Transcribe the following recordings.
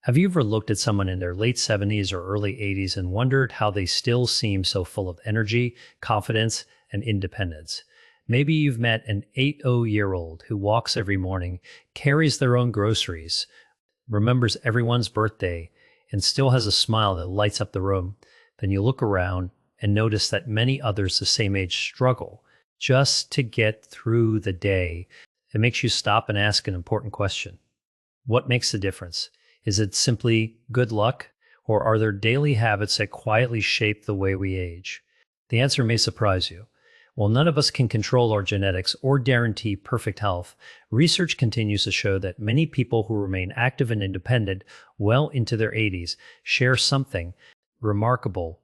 Have you ever looked at someone in their late 70s or early 80s and wondered how they still seem so full of energy, confidence, and independence? Maybe you've met an 80-year-old who walks every morning, carries their own groceries, remembers everyone's birthday, and still has a smile that lights up the room. Then you look around and notice that many others the same age struggle just to get through the day. It makes you stop and ask an important question. What makes the difference? Is it simply good luck, or are there daily habits that quietly shape the way we age? The answer may surprise you. While none of us can control our genetics or guarantee perfect health, research continues to show that many people who remain active and independent well into their 80s share something remarkable.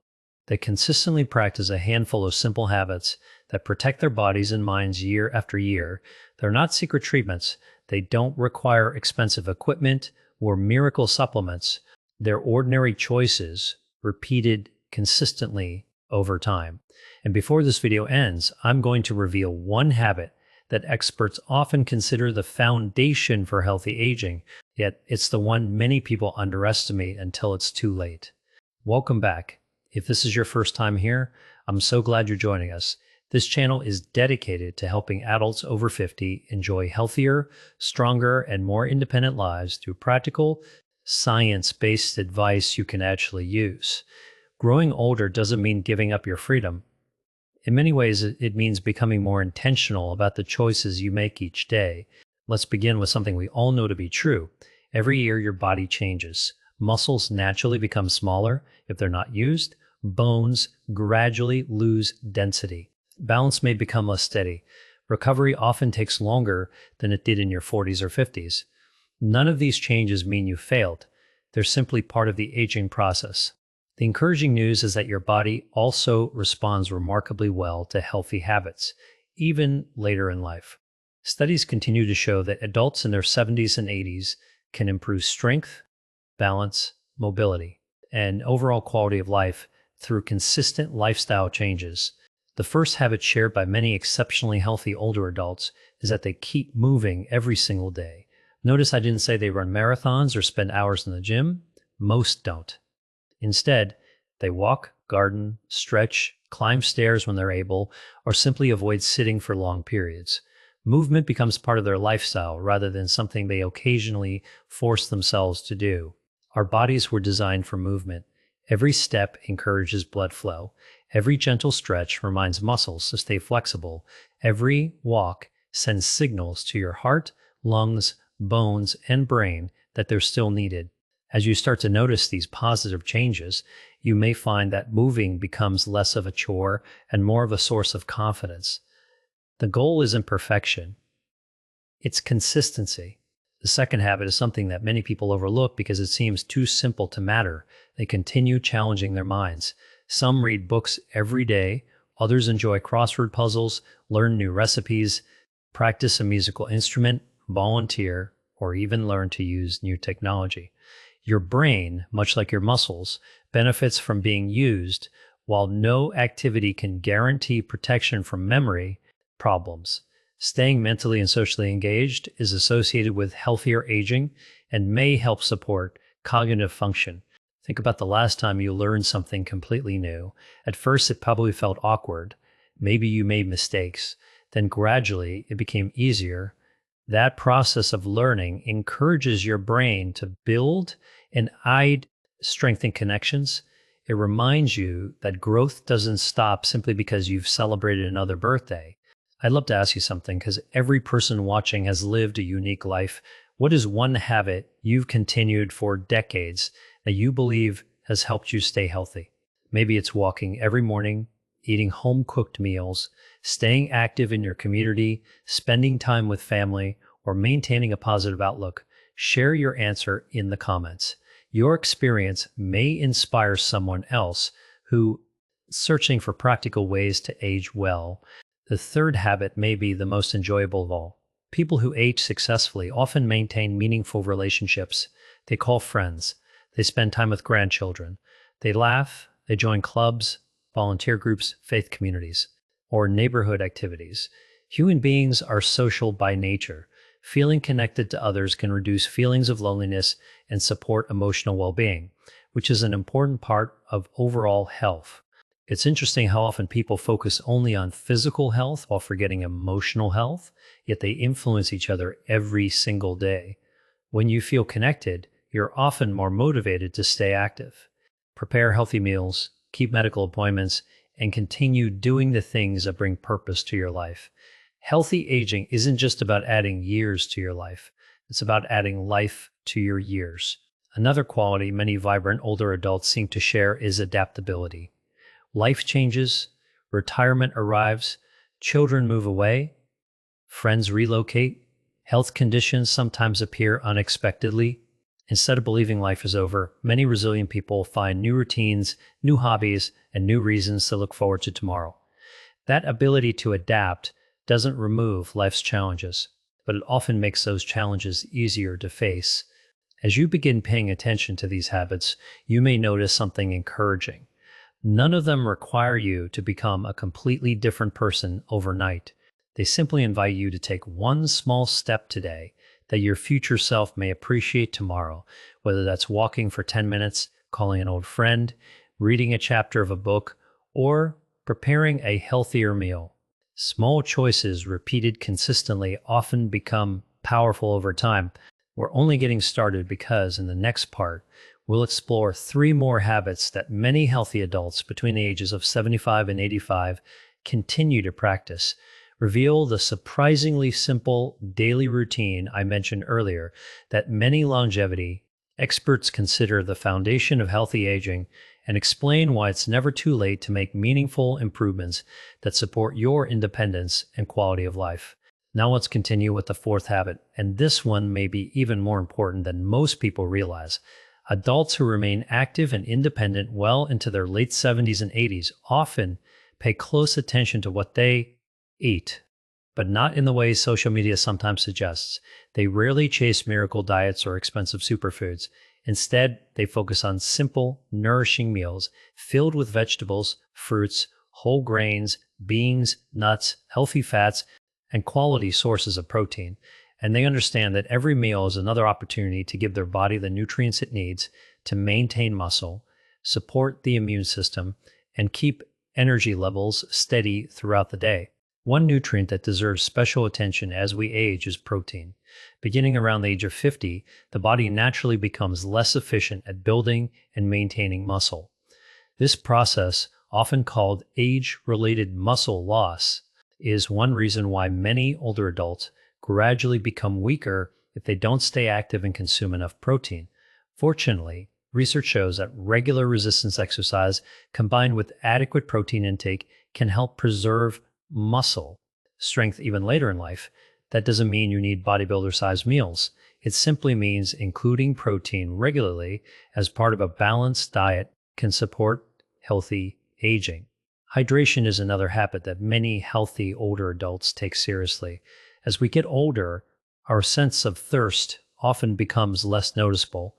They consistently practice a handful of simple habits that protect their bodies and minds year after year. They're not secret treatments. They don't require expensive equipment or miracle supplements. They're ordinary choices repeated consistently over time. And before this video ends, I'm going to reveal one habit that experts often consider the foundation for healthy aging, yet it's the one many people underestimate until it's too late. Welcome back. If this is your first time here, I'm so glad you're joining us. This channel is dedicated to helping adults over 50 enjoy healthier, stronger, and more independent lives through practical, science-based advice you can actually use. Growing older doesn't mean giving up your freedom. In many ways, it means becoming more intentional about the choices you make each day. Let's begin with something we all know to be true. Every year, your body changes. Muscles naturally become smaller if they're not used. Bones gradually lose density. Balance may become less steady. Recovery often takes longer than it did in your 40s or 50s. None of these changes mean you failed. They're simply part of the aging process. The encouraging news is that your body also responds remarkably well to healthy habits, even later in life. Studies continue to show that adults in their 70s and 80s can improve strength, balance, mobility, and overall quality of life through consistent lifestyle changes. The first habit shared by many exceptionally healthy older adults is that they keep moving every single day. Notice I didn't say they run marathons or spend hours in the gym. Most don't. Instead, they walk, garden, stretch, climb stairs when they're able, or simply avoid sitting for long periods. Movement becomes part of their lifestyle rather than something they occasionally force themselves to do. Our bodies were designed for movement. Every step encourages blood flow. Every gentle stretch reminds muscles to stay flexible. Every walk sends signals to your heart, lungs, bones, and brain that they're still needed. As you start to notice these positive changes, you may find that moving becomes less of a chore and more of a source of confidence. The goal isn't perfection. It's consistency. The second habit is something that many people overlook because it seems too simple to matter. They continue challenging their minds. Some read books every day, others enjoy crossword puzzles, learn new recipes, practice a musical instrument, volunteer, or even learn to use new technology. Your brain, much like your muscles, benefits from being used, while no activity can guarantee protection from memory problems. Staying mentally and socially engaged is associated with healthier aging and may help support cognitive function. Think about the last time you learned something completely new. At first, it probably felt awkward. Maybe you made mistakes. Then gradually, it became easier. That process of learning encourages your brain to build and strengthen connections. It reminds you that growth doesn't stop simply because you've celebrated another birthday. I'd love to ask you something because every person watching has lived a unique life. What is one habit you've continued for decades that you believe has helped you stay healthy? Maybe it's walking every morning, eating home-cooked meals, staying active in your community, spending time with family, or maintaining a positive outlook. Share your answer in the comments. Your experience may inspire someone else who is searching for practical ways to age well. The third habit may be the most enjoyable of all. People who age successfully often maintain meaningful relationships. They call friends. They spend time with grandchildren. They laugh. They join clubs, volunteer groups, faith communities, or neighborhood activities. Human beings are social by nature. Feeling connected to others can reduce feelings of loneliness and support emotional well-being, which is an important part of overall health. It's interesting how often people focus only on physical health while forgetting emotional health, yet they influence each other every single day. When you feel connected, you're often more motivated to stay active. Prepare healthy meals, keep medical appointments, and continue doing the things that bring purpose to your life. Healthy aging isn't just about adding years to your life, it's about adding life to your years. Another quality many vibrant older adults seem to share is adaptability. Life changes, retirement arrives, children move away, friends relocate, health conditions sometimes appear unexpectedly. Instead of believing life is over, many resilient people find new routines, new hobbies, and new reasons to look forward to tomorrow. That ability to adapt doesn't remove life's challenges, but it often makes those challenges easier to face. As you begin paying attention to these habits, you may notice something encouraging. None of them require you to become a completely different person overnight. They simply invite you to take one small step today that your future self may appreciate tomorrow, whether that's walking for 10 minutes, calling an old friend, reading a chapter of a book, or preparing a healthier meal. Small choices repeated consistently often become powerful over time. We're only getting started because in the next part, we'll explore 3 more habits that many healthy adults between the ages of 75 and 85 continue to practice. Reveal the surprisingly simple daily routine I mentioned earlier that many longevity experts consider the foundation of healthy aging, and explain why it's never too late to make meaningful improvements that support your independence and quality of life. Now let's continue with the 4th habit, and this one may be even more important than most people realize. Adults who remain active and independent well into their late 70s and 80s often pay close attention to what they eat, but not in the way social media sometimes suggests. They rarely chase miracle diets or expensive superfoods. Instead, they focus on simple, nourishing meals filled with vegetables, fruits, whole grains, beans, nuts, healthy fats, and quality sources of protein. And they understand that every meal is another opportunity to give their body the nutrients it needs to maintain muscle, support the immune system, and keep energy levels steady throughout the day. One nutrient that deserves special attention as we age is protein. Beginning around the age of 50, the body naturally becomes less efficient at building and maintaining muscle. This process, often called age-related muscle loss, is one reason why many older adults gradually become weaker if they don't stay active and consume enough protein. Fortunately, research shows that regular resistance exercise combined with adequate protein intake can help preserve muscle strength even later in life. That doesn't mean you need bodybuilder-sized meals. It simply means including protein regularly as part of a balanced diet can support healthy aging. Hydration is another habit that many healthy older adults take seriously. As we get older, our sense of thirst often becomes less noticeable.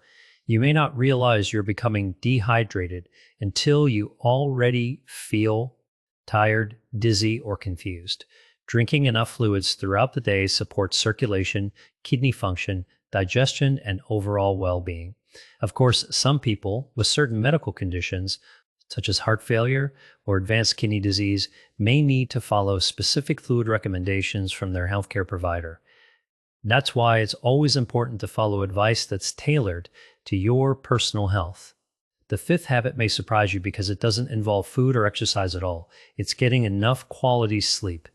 You may not realize you're becoming dehydrated until you already feel tired, dizzy, or confused. Drinking enough fluids throughout the day supports circulation, kidney function, digestion, and overall well-being. Of course, some people with certain medical conditions, such as heart failure or advanced kidney disease, may need to follow specific fluid recommendations from their healthcare provider. That's why it's always important to follow advice that's tailored to your personal health. The 5th habit may surprise you because it doesn't involve food or exercise at all. It's getting enough quality sleep.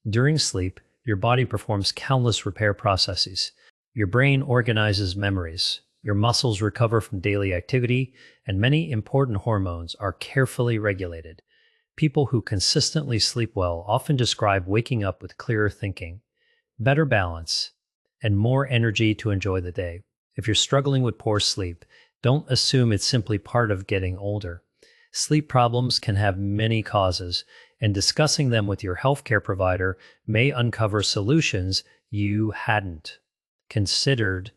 During sleep, your body performs countless repair processes. Your brain organizes memories. Your muscles recover from daily activity, and many important hormones are carefully regulated. People who consistently sleep well often describe waking up with clearer thinking, better balance, and more energy to enjoy the day. If you're struggling with poor sleep, don't assume it's simply part of getting older. Sleep problems can have many causes, and discussing them with your healthcare provider may uncover solutions you hadn't considered.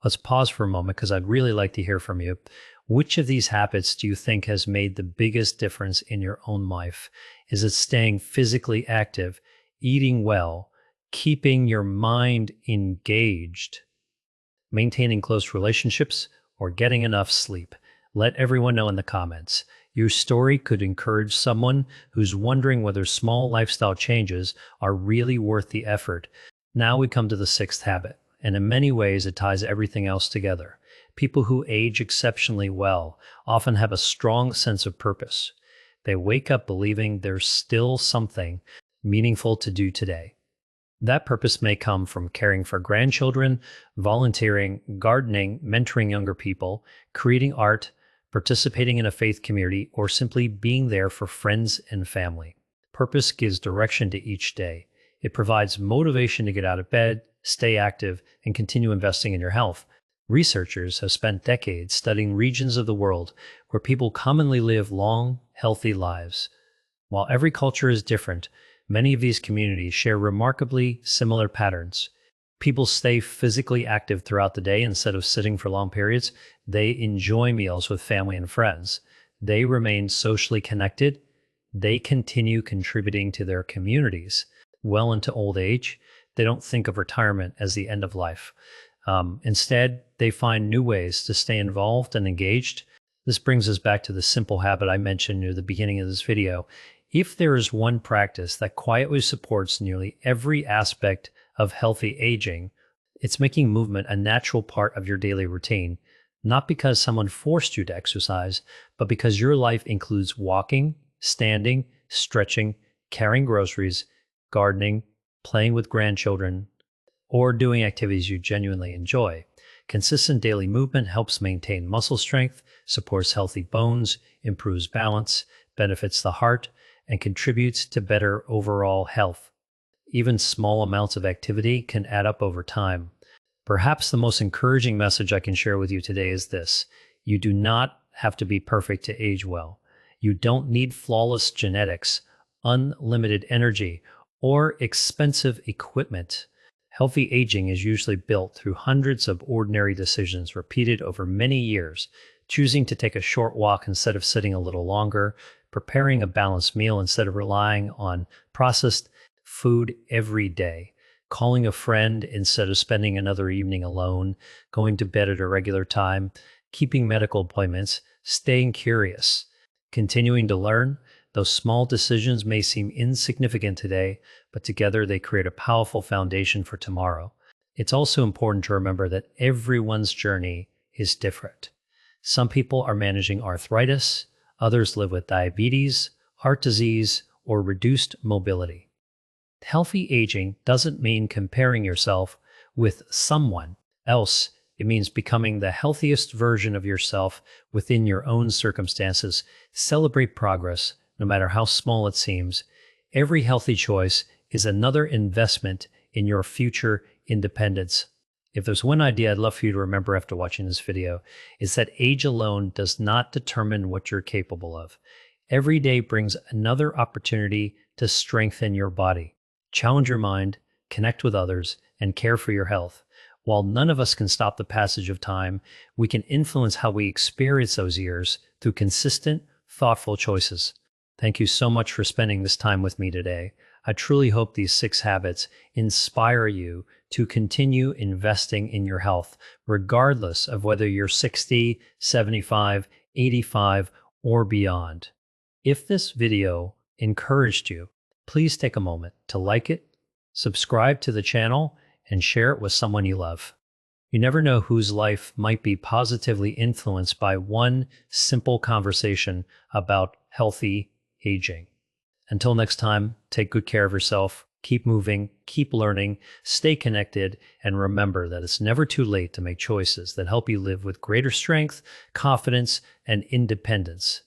Let's pause for a moment because I'd really like to hear from you. Which of these habits do you think has made the biggest difference in your own life? Is it staying physically active, eating well, keeping your mind engaged, maintaining close relationships, or getting enough sleep? Let everyone know in the comments. Your story could encourage someone who's wondering whether small lifestyle changes are really worth the effort. Now we come to the sixth habit, and in many ways it ties everything else together. People who age exceptionally well often have a strong sense of purpose. They wake up believing there's still something meaningful to do today. That purpose may come from caring for grandchildren, volunteering, gardening, mentoring younger people, creating art, participating in a faith community, or simply being there for friends and family. Purpose gives direction to each day. It provides motivation to get out of bed, stay active, and continue investing in your health. Researchers have spent decades studying regions of the world where people commonly live long, healthy lives. While every culture is different, many of these communities share remarkably similar patterns. People stay physically active throughout the day instead of sitting for long periods. They enjoy meals with family and friends. They remain socially connected. They continue contributing to their communities well into old age. They don't think of retirement as the end of life. Instead, they find new ways to stay involved and engaged. This brings us back to the simple habit I mentioned near the beginning of this video. If there is one practice that quietly supports nearly every aspect of healthy aging, it's making movement a natural part of your daily routine, not because someone forced you to exercise, but because your life includes walking, standing, stretching, carrying groceries, gardening, playing with grandchildren, or doing activities you genuinely enjoy. Consistent daily movement helps maintain muscle strength, supports healthy bones, improves balance, benefits the heart, and contributes to better overall health. Even small amounts of activity can add up over time. Perhaps the most encouraging message I can share with you today is this: you do not have to be perfect to age well. You don't need flawless genetics, unlimited energy, or expensive equipment. Healthy aging is usually built through hundreds of ordinary decisions repeated over many years, choosing to take a short walk instead of sitting a little longer, preparing a balanced meal instead of relying on processed food every day, calling a friend instead of spending another evening alone, going to bed at a regular time, keeping medical appointments, staying curious, continuing to learn. Those small decisions may seem insignificant today, but together they create a powerful foundation for tomorrow. It's also important to remember that everyone's journey is different. Some people are managing arthritis, others live with diabetes, heart disease, or reduced mobility. Healthy aging doesn't mean comparing yourself with someone else. It means becoming the healthiest version of yourself within your own circumstances. Celebrate progress, no matter how small it seems. Every healthy choice is another investment in your future independence. If there's one idea I'd love for you to remember after watching this video, is that age alone does not determine what you're capable of. Every day brings another opportunity to strengthen your body, challenge your mind, connect with others, and care for your health. While none of us can stop the passage of time, we can influence how we experience those years through consistent, thoughtful choices. Thank you so much for spending this time with me today. I truly hope these 6 habits inspire you to continue investing in your health, regardless of whether you're 60, 75, 85, or beyond. If this video encouraged you, please take a moment to like it, subscribe to the channel, and share it with someone you love. You never know whose life might be positively influenced by one simple conversation about healthy aging. Until next time, take good care of yourself, keep moving, keep learning, stay connected, and remember that it's never too late to make choices that help you live with greater strength, confidence, and independence.